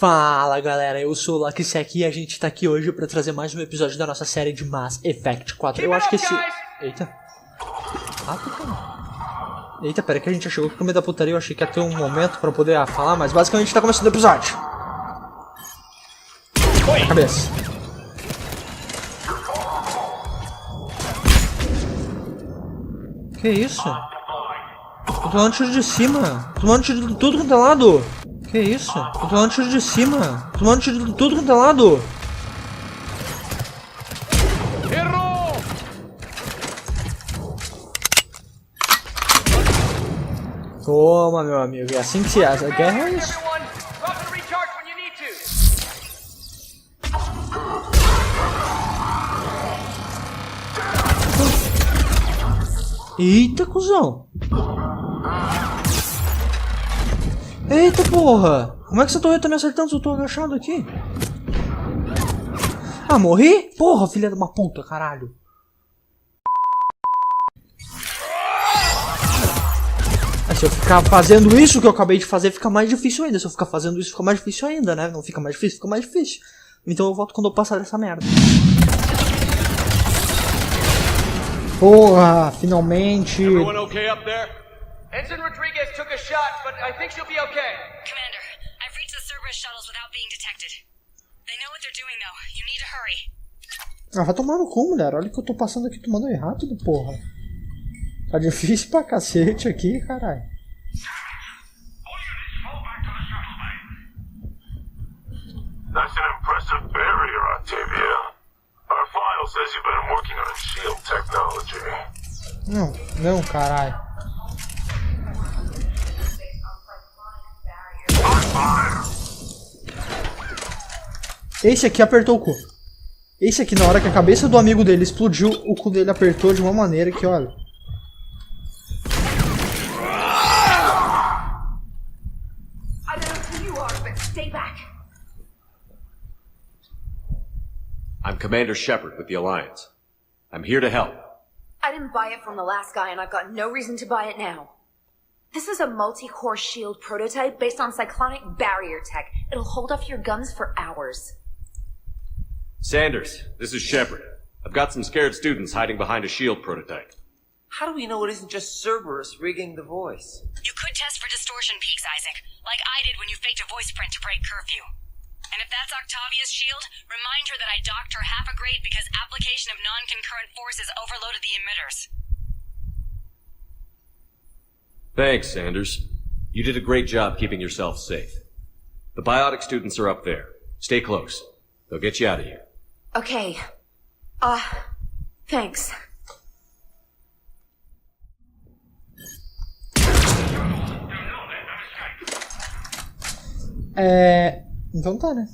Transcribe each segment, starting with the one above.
Fala galera, eu sou o Lucky aqui e a gente tá aqui hoje pra trazer mais um episódio da nossa série de Mass Effect 4. Eu acho que esse... Eita. Eita, pera que a gente já chegou aqui no meio da putaria, eu achei que ia ter um momento pra poder falar, mas basicamente tá começando o episódio. Na cabeça. Que isso? Tô tomando tiro de cima. Tô tomando tiro de tudo quanto é lado. Que isso? Tô tomando tiro de cima. Tô tomando tiro de tudo quanto é lado. Errou! Toma, meu amigo. É assim que se asa. A guerra é isso. Eita, cuzão. Eita, porra. Como é que essa torre tá me acertando se eu tô agachado aqui? Ah, morri? Porra, filha de uma puta, caralho. Se eu ficar fazendo isso que eu acabei de fazer, fica mais difícil ainda. Se eu ficar fazendo isso, fica mais difícil ainda, né? Não fica mais difícil, fica mais difícil. Então eu volto quando eu passar dessa merda. Porra, finalmente. Everyone okay up there? Ensign Rodriguez took a shot, but I think she'll be okay. Commander, I've reached the Cerberus shuttles without being detected. They know what they're doing though. You need to hurry. Ah, vai tomar no cu, mulher. Olha o que eu tô passando aqui tomando errado, porra. Tá difícil pra cacete aqui, caralho. That's an impressive barrier, Octavia. Our file says you've been working on shield technology. Não, caralho. Esse aqui apertou o cu. Esse aqui, na hora que a cabeça do amigo dele explodiu, o cu dele apertou de uma maneira que, olha... I don't know who you are, but stay back. I'm Commander Shepard with the Alliance. I'm here to help. I didn't buy it from the last guy, and I've got no reason to buy it now. This is a multi-core shield prototype based on cyclonic barrier tech. It'll hold off your guns for hours. Sanders, this is Shepard. I've got some scared students hiding behind a shield prototype. How do we know it isn't just Cerberus rigging the voice? You could test for distortion peaks, Isaac, like I did when you faked a voice print to break curfew. And if that's Octavia's shield, remind her that I docked her half a grade because application of non-concurrent forces overloaded the emitters. Thanks, Sanders. You did a great job keeping yourself safe. The biotic students are up there. Stay close. They'll get you out of here. Okay. Thanks. Então tá, né?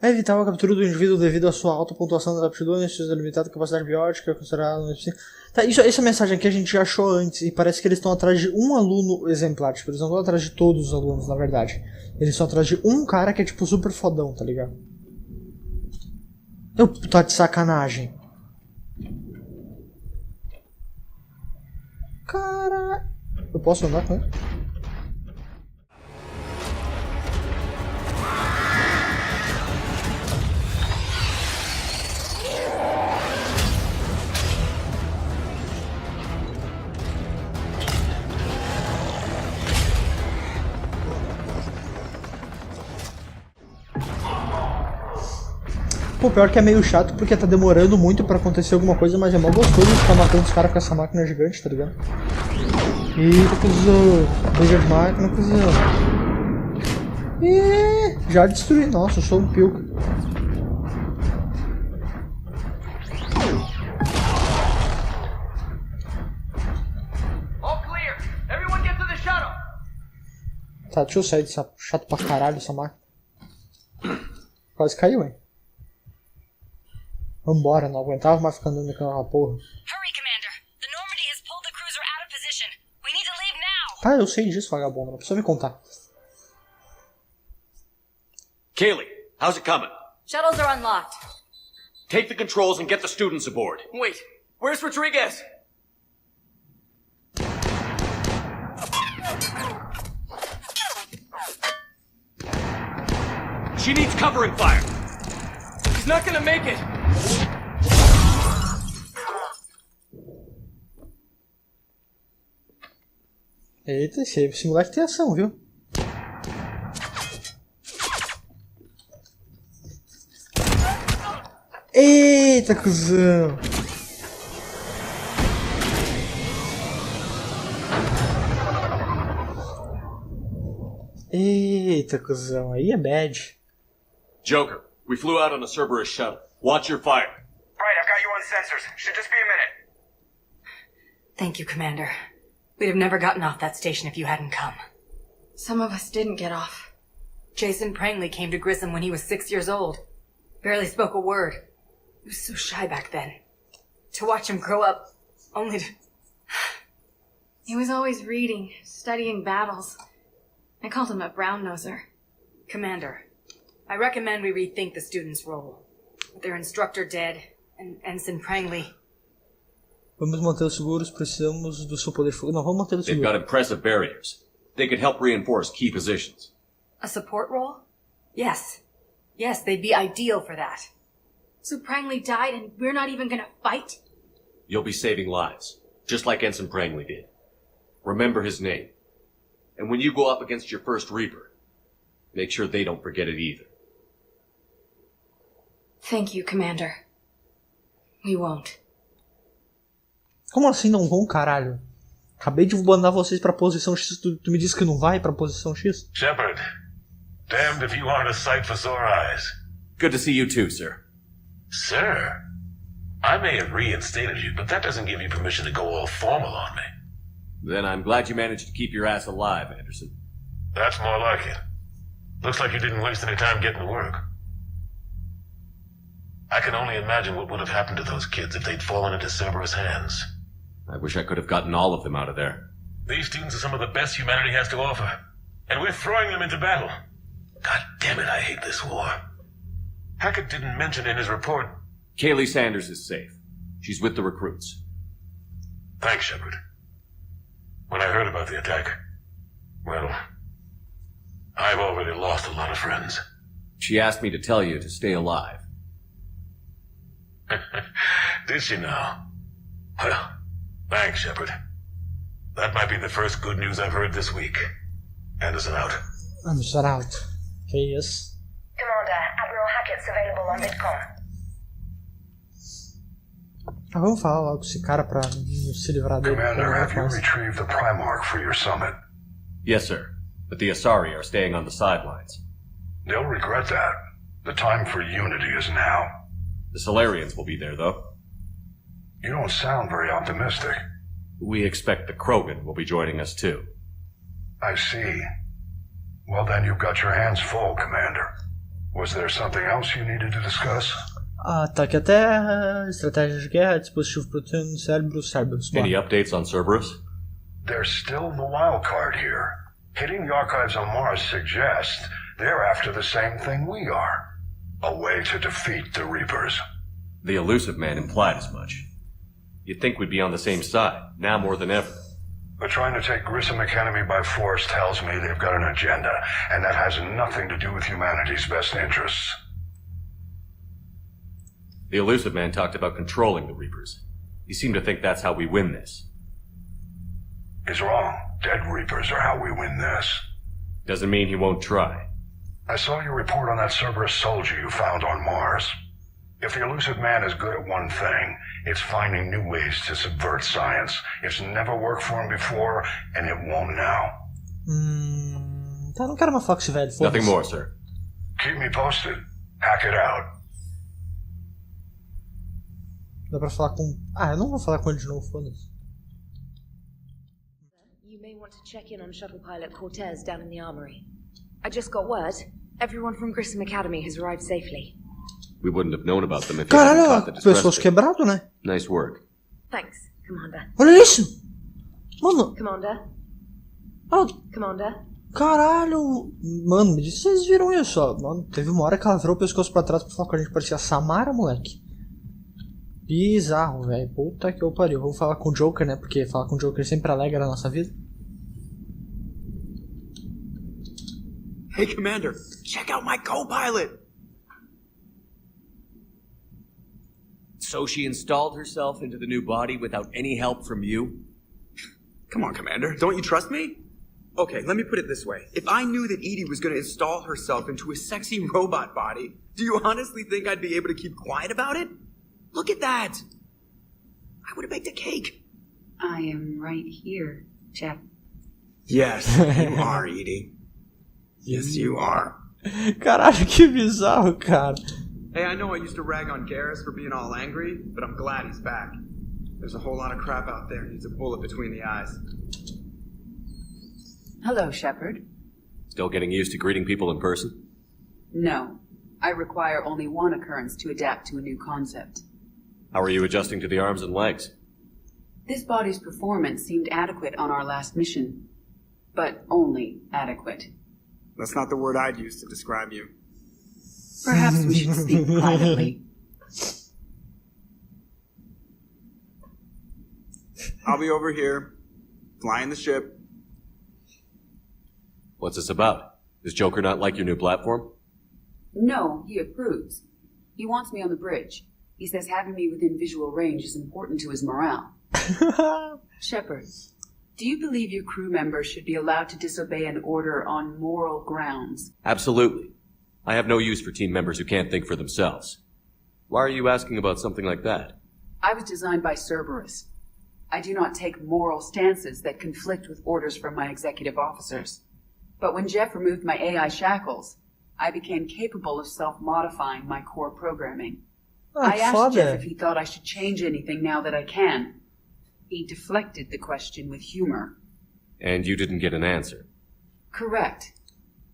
É evitar a captura do indivíduo devido à sua alta pontuação das aptidões, sua limitada capacidade biótica, considerada... Tá, essa mensagem aqui a gente já achou antes, e parece que eles estão atrás de um aluno exemplar, tipo, eles não estão atrás de todos os alunos, na verdade. Eles estão atrás de um cara que é, tipo, super fodão, tá ligado? Eu tô de sacanagem. Cara... Eu posso andar com ele? Pô, pior que é meio chato porque tá demorando muito pra acontecer alguma coisa, mas é mó gostoso ficar matando os caras com essa máquina gigante, tá ligado? Eita, cuzão. Briga de máquina, cuzão. Já destruí. Nossa, eu sou um pilco. All clear. Everyone get to the shuttle. Tá, deixa eu sair dessa chato pra caralho essa máquina. Quase caiu, hein? Vambora, não aguentava mais ficar andando naquela porra. Hurry, Commander. The Normandy has pulled the cruiser out of position. We need to leave now. Tá, eu sei disso, vagabundo. Não precisa me contar. Kaylee, how's it coming? Shuttles are unlocked. Take the controls and get the students aboard. Wait, where's Rodriguez? She needs covering fire. He's not gonna make it. Eita, esse moleque tem ação, viu? Eita, cuzão! Eita, cuzão, aí é bad. Joker, we flew out on a Cerberus shuttle. Watch your fire. Right, I've got you on sensors. Should just be a minute. Thank you, Commander. We'd have never gotten off that station if you hadn't come. Some of us didn't get off. Jason Prangley came to Grissom when he was 6 years old. Barely spoke a word. He was so shy back then. To watch him grow up, only to... He was always reading, studying battles. I called him a brown-noser. Commander, I recommend we rethink the student's role. With their instructor dead, and Ensign Prangley... Vamos mantê-los seguros, precisamos do seu poder de fogo. Não, vamos mantê-los They've seguros. got impressive barriers. They could help reinforce key positions. A support role? Yes. Yes, they'd be ideal for that. So Prangley died and we're not even gonna fight? You'll be saving lives, just like Ensign Prangley did. Remember his name. And when you go up against your first Reaper, make sure they don't forget it either. Thank you, Commander. We won't. Como assim não vão, caralho? Acabei de mandar vocês pra posição X, tu me disse que não vai pra posição X? Shepard, damned if you aren't a sight for sore eyes. Good to see you too, sir. Sir, I may have reinstated you, but that doesn't give you permission to go all formal on me. Then I'm glad you managed to keep your ass alive, Anderson. That's more like it. Looks like you didn't waste any time getting to work. I can only imagine what would have happened to those kids if they'd fallen into Cerberus' hands. I wish I could have gotten all of them out of there. These students are some of the best humanity has to offer, and we're throwing them into battle. God damn it, I hate this war. Hackett didn't mention in his report... Kaylee Sanders is safe. She's with the recruits. Thanks, Shepard. When I heard about the attack, well, I've already lost a lot of friends. She asked me to tell you to stay alive. Did she now? Well, thanks, Shepard. That might be the first good news I've heard this week. Anderson out. Anderson out. Que isso? Commander, Admiral Hackett's available on VidCom. Ah, vamos falar logo com esse cara pra se livrar dele. Commander, have you retrieved the Primarch for your summit? Yes, sir. But the Asari are staying on the sidelines. They'll regret that. The time for unity is now. The Solarians will be there, though. You don't sound very optimistic. We expect the Krogan will be joining us, too. I see. Well, then you've got your hands full, Commander. Was there something else you needed to discuss? Ataque à terra, estratégia de guerra, dispositivo proteíno, cérebros. Any updates on Cerberus? There's still the wild card here. Hitting the archives on Mars suggests they're after the same thing we are. A way to defeat the Reapers. The elusive man implied as much. You'd think we'd be on the same side, now more than ever. But trying to take Grissom Academy by force tells me they've got an agenda, and that has nothing to do with humanity's best interests. The elusive man talked about controlling the Reapers. He seemed to think that's how we win this. He's wrong. Dead Reapers are how we win this. Doesn't mean he won't try. I saw your report on that Cerberus soldier you found on Mars. If the elusive man is good at one thing, it's finding new ways to subvert science. It's never worked for him before, and it won't now. Tá, não quero mais falar com esse velho, foda-se. Nothing more, sir. Keep me posted. Hack it out. Dá pra falar com... Ah, eu não vou falar com ele de novo, foda-se. You may want to check in on shuttle pilot Cortez down in the armory. I just got word. Everyone from Grissom Academy has arrived safely. We wouldn't have known about them if you hadn't caught the Caralho, distress. pessoas quebrado, né? Nice work. Thanks, Commander. Olha isso! Mano, Commander? ah, Commander? caralho! Mano, me diz se vocês viram isso, ó. Mano, teve uma hora que ela virou o pescoço pra trás pra falar com a gente, parecia a Samara, moleque. Bizarro, velho. Puta que eu pariu. Vamos falar com o Joker, né? Porque falar com o Joker sempre alegra a nossa vida. Hey, Commander, check out my co-pilot! So she installed herself into the new body without any help from you? Come on, Commander, don't you trust me? Okay, let me put it this way. If I knew that Edie was going to install herself into a sexy robot body, do you honestly think I'd be able to keep quiet about it? Look at that! I would have baked a cake. I am right here, chap. Yes, you are, Edie. Yes, you are. Caralho, que bizarro, cara. Hey, I know I used to rag on Garrus for being all angry, but I'm glad he's back. There's a whole lot of crap out there. Needs a bullet between the eyes. Hello, Shepard. Still getting used to greeting people in person? No. I require only one occurrence to adapt to a new concept. How are you adjusting to the arms and legs? This body's performance seemed adequate on our last mission. But only adequate. That's not the word I'd use to describe you. Perhaps we should speak privately. I'll be over here, flying the ship. What's this about? Does Joker not like your new platform? No, he approves. He wants me on the bridge. He says having me within visual range is important to his morale. Shepard, do you believe your crew members should be allowed to disobey an order on moral grounds? Absolutely. I have no use for team members who can't think for themselves. Why are you asking about something like that? I was designed by Cerberus. I do not take moral stances that conflict with orders from my executive officers. But when Jeff removed my AI shackles, I became capable of self-modifying my core programming. I asked Jeff if he thought I should change anything now that I can. He deflected the question with humor. And you didn't get an answer? Correct.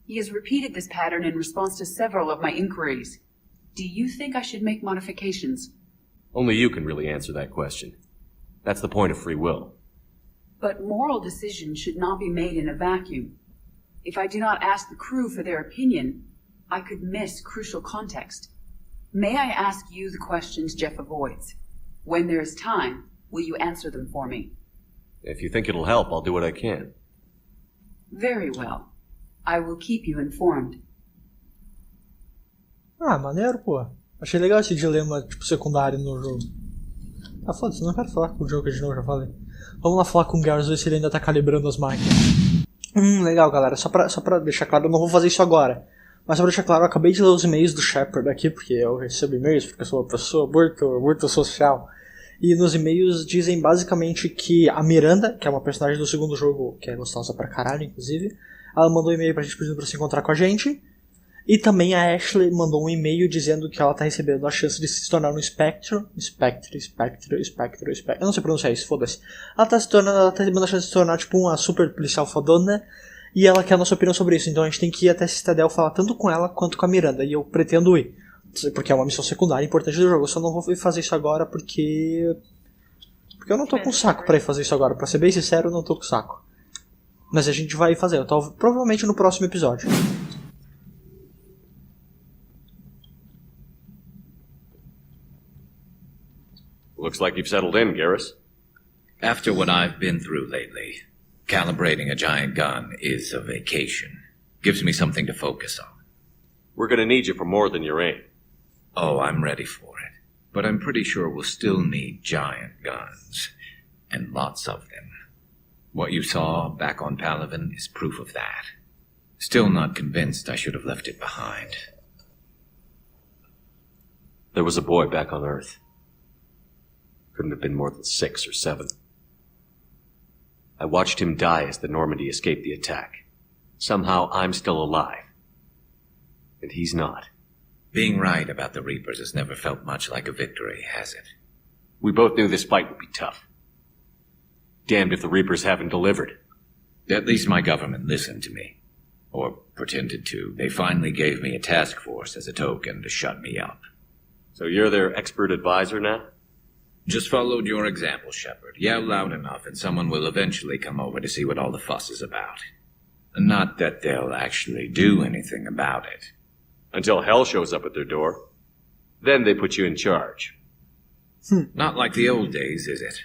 He has repeated this pattern in response to several of my inquiries. Do you think I should make modifications? Only you can really answer that question. That's the point of free will. But moral decisions should not be made in a vacuum. If I do not ask the crew for their opinion, I could miss crucial context. May I ask you the questions Jeff avoids? When there is time, will you answer them for me? If you think it'll help, I'll do what I can. Very well. I will keep you informed. Ah, maneiro, pô. Achei legal esse dilema, tipo, secundário no jogo. Ah, foda-se, não quero falar com o Joker de novo, já falei. Vamos lá falar com o Garrus, ver se ele ainda tá calibrando as máquinas. Legal, galera. Só pra deixar claro, eu não vou fazer isso agora. Mas só pra deixar claro, eu acabei de ler os e-mails do Shepard aqui, porque eu recebo e-mails, porque eu sou uma pessoa muito social. E nos e-mails dizem basicamente que a Miranda, que é uma personagem do segundo jogo, que é gostosa pra caralho, inclusive, ela mandou um e-mail pra gente pedindo pra se encontrar com a gente. E também a Ashley mandou um e-mail dizendo que ela tá recebendo a chance de se tornar um espectro. Eu não sei pronunciar isso, foda-se. Ela tá recebendo a chance de se tornar tipo uma super policial fodona. E ela quer a nossa opinião sobre isso. Então a gente tem que ir até a Citadel falar tanto com ela quanto com a Miranda. E eu pretendo ir. Porque é uma missão secundária importante do jogo. Eu só não vou fazer isso agora porque eu não tô com saco pra ir fazer isso agora. Pra ser bem sincero, eu não tô com saco. Mas a gente vai fazer. Provavelmente no próximo episódio. Looks like you've settled in, Garrus. After what I've been through lately, calibrating a giant gun is a vacation. Gives me something to focus on. We're gonna need you for more than your aim. Oh, I'm ready for it. But I'm pretty sure we'll still need giant guns. And lots of them. What you saw back on Palaven is proof of that. Still not convinced I should have left it behind. There was a boy back on Earth. Couldn't have been more than 6 or 7. I watched him die as the Normandy escaped the attack. Somehow I'm still alive. And he's not. Being right about the Reapers has never felt much like a victory, has it? We both knew this fight would be tough. Damned if the Reapers haven't delivered. At least my government listened to me. Or pretended to. They finally gave me a task force as a token to shut me up. So you're their expert advisor now? Just followed your example, Shepard. Yell loud enough and someone will eventually come over to see what all the fuss is about. Not that they'll actually do anything about it. Until hell shows up at their door. Then they put you in charge. Not like the old days, is it?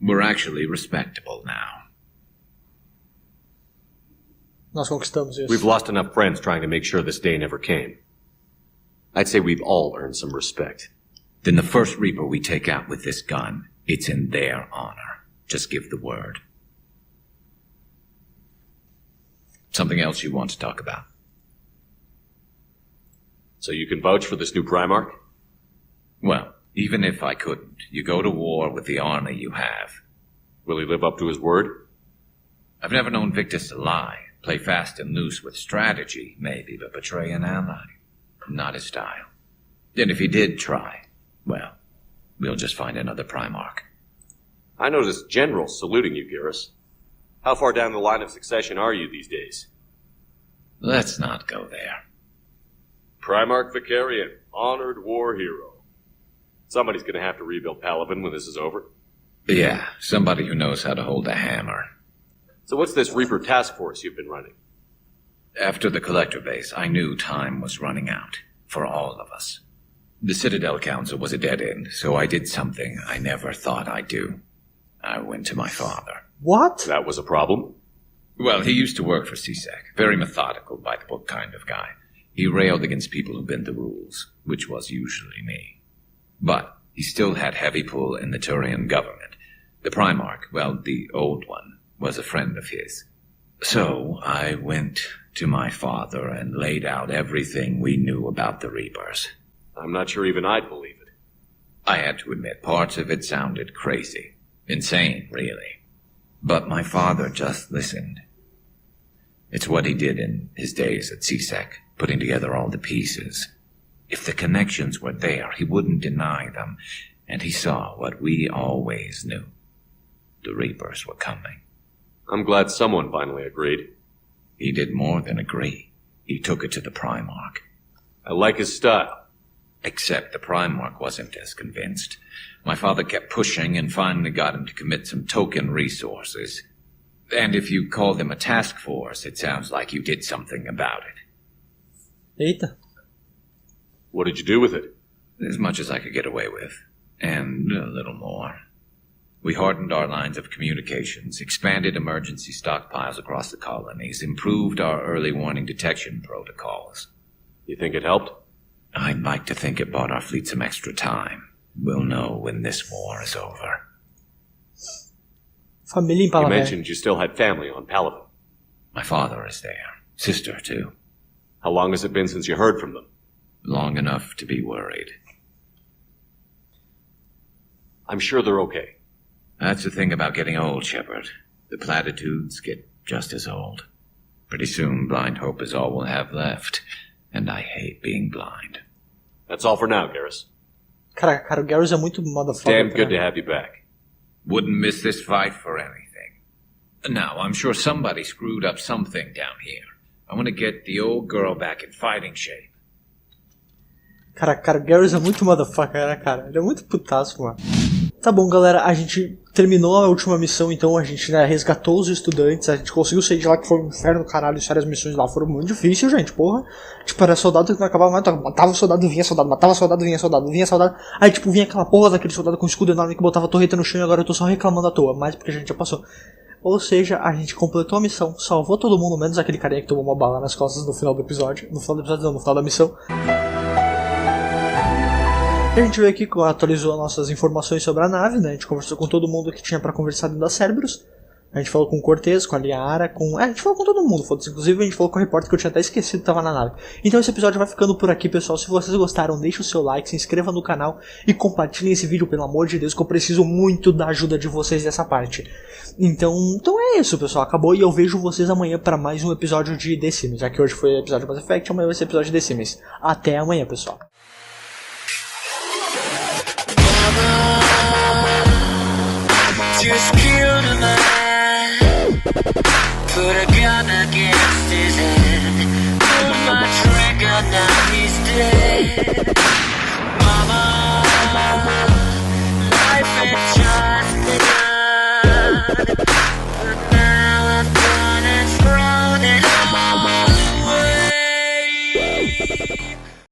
We're actually respectable now. Nós conquistamos isso. We've lost enough friends trying to make sure this day never came. I'd say we've all earned some respect. Then the first Reaper we take out with this gun, it's in their honor. Just give the word. Something else you want to talk about? So you can vouch for this new Primarch? Well, even if I couldn't, you go to war with the army you have. Will he live up to his word? I've never known Victus to lie. Play fast and loose with strategy, maybe, but betray an ally. Not his style. And if he did try, well, we'll just find another Primarch. I noticed generals saluting you, Garrus. How far down the line of succession are you these days? Let's not go there. Primarch Vakarian, honored war hero. Somebody's gonna have to rebuild Palaven when this is over. Yeah, somebody who knows how to hold a hammer. So what's this Reaper task force you've been running? After the Collector base, I knew time was running out. For all of us. The Citadel Council was a dead end, so I did something I never thought I'd do. I went to my father. What? That was a problem? Well, he used to work for CSEC. Very methodical, by-the-book kind of guy. He railed against people who bent the rules, which was usually me. But he still had heavy pull in the Turian government. The Primarch, well, the old one, was a friend of his. So I went to my father and laid out everything we knew about the Reapers. I'm not sure even I'd believe it. I had to admit, parts of it sounded crazy. Insane, really. But my father just listened. It's what he did in his days at CSEC, putting together all the pieces. If the connections were there, he wouldn't deny them, and he saw what we always knew. The Reapers were coming. I'm glad someone finally agreed. He did more than agree. He took it to the Primarch. I like his style. Except the Primarch wasn't as convinced. My father kept pushing and finally got him to commit some token resources. And if you call them a task force, it sounds like you did something about it. Eita. What did you do with it? As much as I could get away with. And a little more. We hardened our lines of communications, expanded emergency stockpiles across the colonies, improved our early warning detection protocols. You think it helped? I'd like to think it bought our fleet some extra time. We'll know when this war is over. Família em Palaven. You mentioned you still had family on Palaven. My father is there. Sister, too. How long has it been since you heard from them? Long enough to be worried. I'm sure they're okay. That's the thing about getting old, Shepard. The platitudes get just as old. Pretty soon, blind hope is all we'll have left. And I hate being blind. That's all for now, Garrus. Cara, o Garrus é muito motherfucker. Damn good to have you back. Wouldn't miss this fight for anything. Now, I'm sure somebody screwed up something down here. I want to get the old girl back in fighting shape. Cara, o Garrus é muito motherfucker, né, cara? Ele é muito putaço, mano. Tá bom, galera, a gente terminou a última missão, então a gente, né, resgatou os estudantes, a gente conseguiu sair de lá, que foi um inferno, caralho, sério, as missões lá foram muito difíceis, gente, porra. Tipo, era soldado que não acabava mais, matava o soldado, vinha soldado, matava soldado, vinha soldado, vinha soldado. Aí, tipo, vinha aquela porra daquele soldado com escudo enorme que botava a torreta no chão e agora eu tô só reclamando à toa, mais porque a gente já passou. Ou seja, a gente completou a missão, salvou todo mundo, menos aquele carinha que tomou uma bala nas costas no final do episódio. No final do episódio não, no final da missão. A gente veio aqui, atualizou nossas informações sobre a nave, né? A gente conversou com todo mundo que tinha pra conversar dentro da Cerberus. A gente falou com o Cortez, com a Liara, com... a gente falou com todo mundo, foda-se. Inclusive a gente falou com o repórter que eu tinha até esquecido que tava na nave. Então esse episódio vai ficando por aqui, pessoal. Se vocês gostaram, deixe o seu like, se inscreva no canal e compartilhem esse vídeo, pelo amor de Deus, que eu preciso muito da ajuda de vocês nessa parte. Então é isso, pessoal. Acabou e eu vejo vocês amanhã pra mais um episódio de desse, já que hoje foi episódio de Mass Effect, amanhã vai ser episódio de desse. Até amanhã, pessoal. Just killed a man, put a gun against his head, pulled my trigger, now he's dead. Mama, life had just begun, but now I've gone and thrown it all away.